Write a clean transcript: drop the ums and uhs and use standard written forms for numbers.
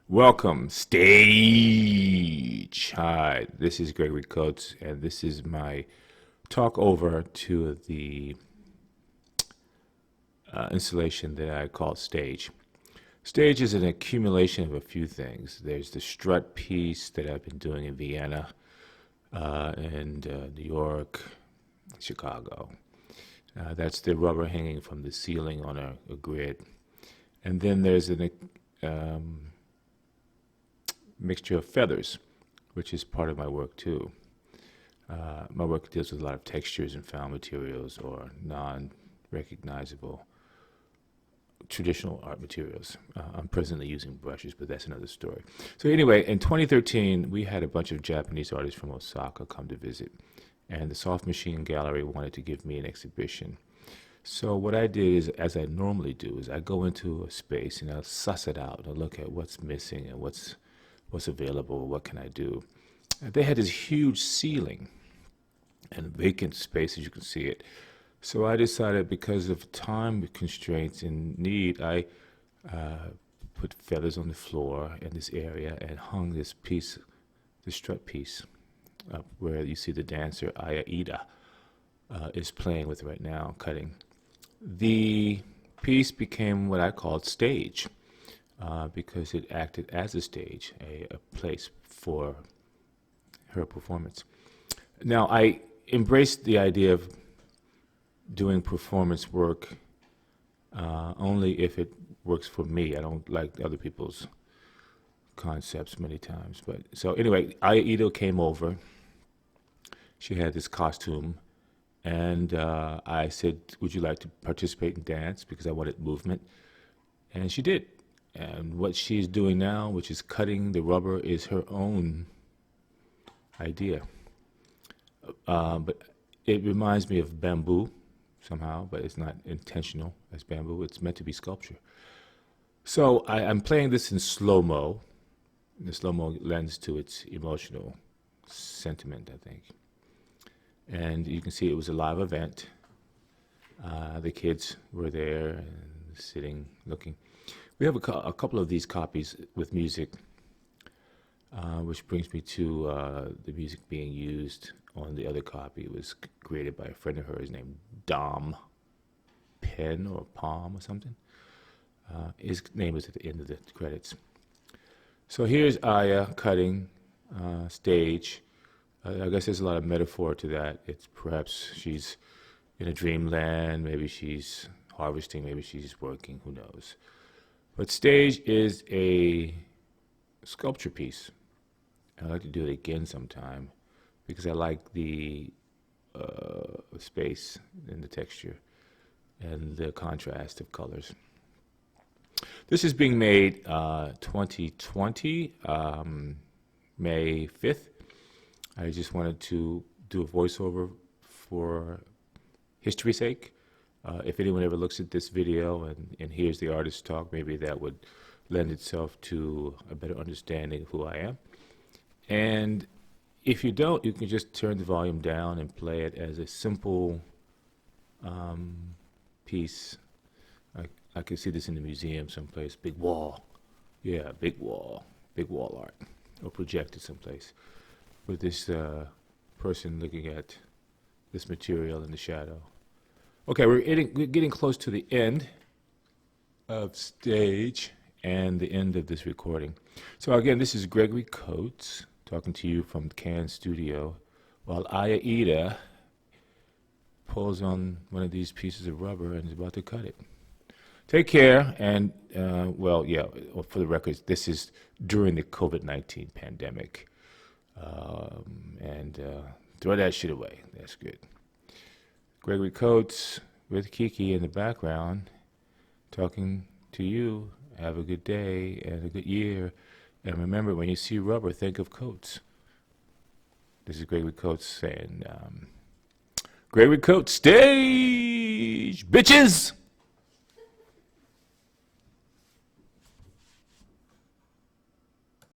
Welcome, stage. Hi, this is Gregory Coates, and this is my talk over to the installation that I call stage. Stage is an accumulation of a few things. There's the strut piece that I've been doing in Vienna, and New York, Chicago. That's the rubber hanging from the ceiling on a grid. And then there's an mixture of feathers, which is part of my work too. My work deals with a lot of textures and found materials or non-recognizable traditional art materials. I'm presently using brushes, but that's another story. So anyway, in 2013, we had a bunch of Japanese artists from Osaka come to visit, and the Soft Machine Gallery wanted to give me an exhibition. So what I did is, as I normally do, is I go into a space and I'll suss it out and I'll look at what's missing and what's available, what can I do. They had this huge ceiling and vacant space, as you can see it. So I decided, because of time constraints and need, I put feathers on the floor in this area and hung this piece, the strut piece, up where you see the dancer IIda is playing with right now, cutting. The piece became what I called stage. Because it acted as a stage, a place for her performance. Now, I embraced the idea of doing performance work only if it works for me. I don't like other people's concepts many times. But so anyway, IIda came over. She had this costume, and I said, "Would you like to participate in dance?" Because I wanted movement, and she did. And what she's doing now, which is cutting the rubber, is her own idea. But it reminds me of bamboo somehow, but it's not intentional as bamboo. It's meant to be sculpture. So I'm playing this in slow-mo. The slow-mo lends to its emotional sentiment, I think. And you can see it was a live event. The kids were there and sitting, looking. We have a couple of these copies with music, which brings me to the music being used on the other copy. It was created by a friend of hers named Dom Pen or Palm or something. His name is at the end of the credits. So here's Aya cutting stage. I guess there's a lot of metaphor to that. It's perhaps she's in a dreamland, maybe she's harvesting, maybe she's working, who knows. But stage is a sculpture piece. I'd like to do it again sometime because I like the space and the texture and the contrast of colors. This is being made 2020, May 5th. I just wanted to do a voiceover for history's sake. If anyone ever looks at this video and hears the artist talk, maybe that would lend itself to a better understanding of who I am. And if you don't, you can just turn the volume down and play it as a simple piece. I could see this in the museum someplace, big wall. Yeah, big wall art, or projected someplace with this person looking at this material in the shadow. Okay, we're getting close to the end of stage and the end of this recording. So again, this is Gregory Coates talking to you from Cannes Studio, while IIda pulls on one of these pieces of rubber and is about to cut it. Take care, and well, for the records, this is during the COVID-19 pandemic, and throw that shit away. That's good. Gregory Coates with Kiki in the background, talking to you. Have a good day and a good year. And remember, when you see rubber, think of Coates. This is Gregory Coates saying, Gregory Coates, stage, bitches!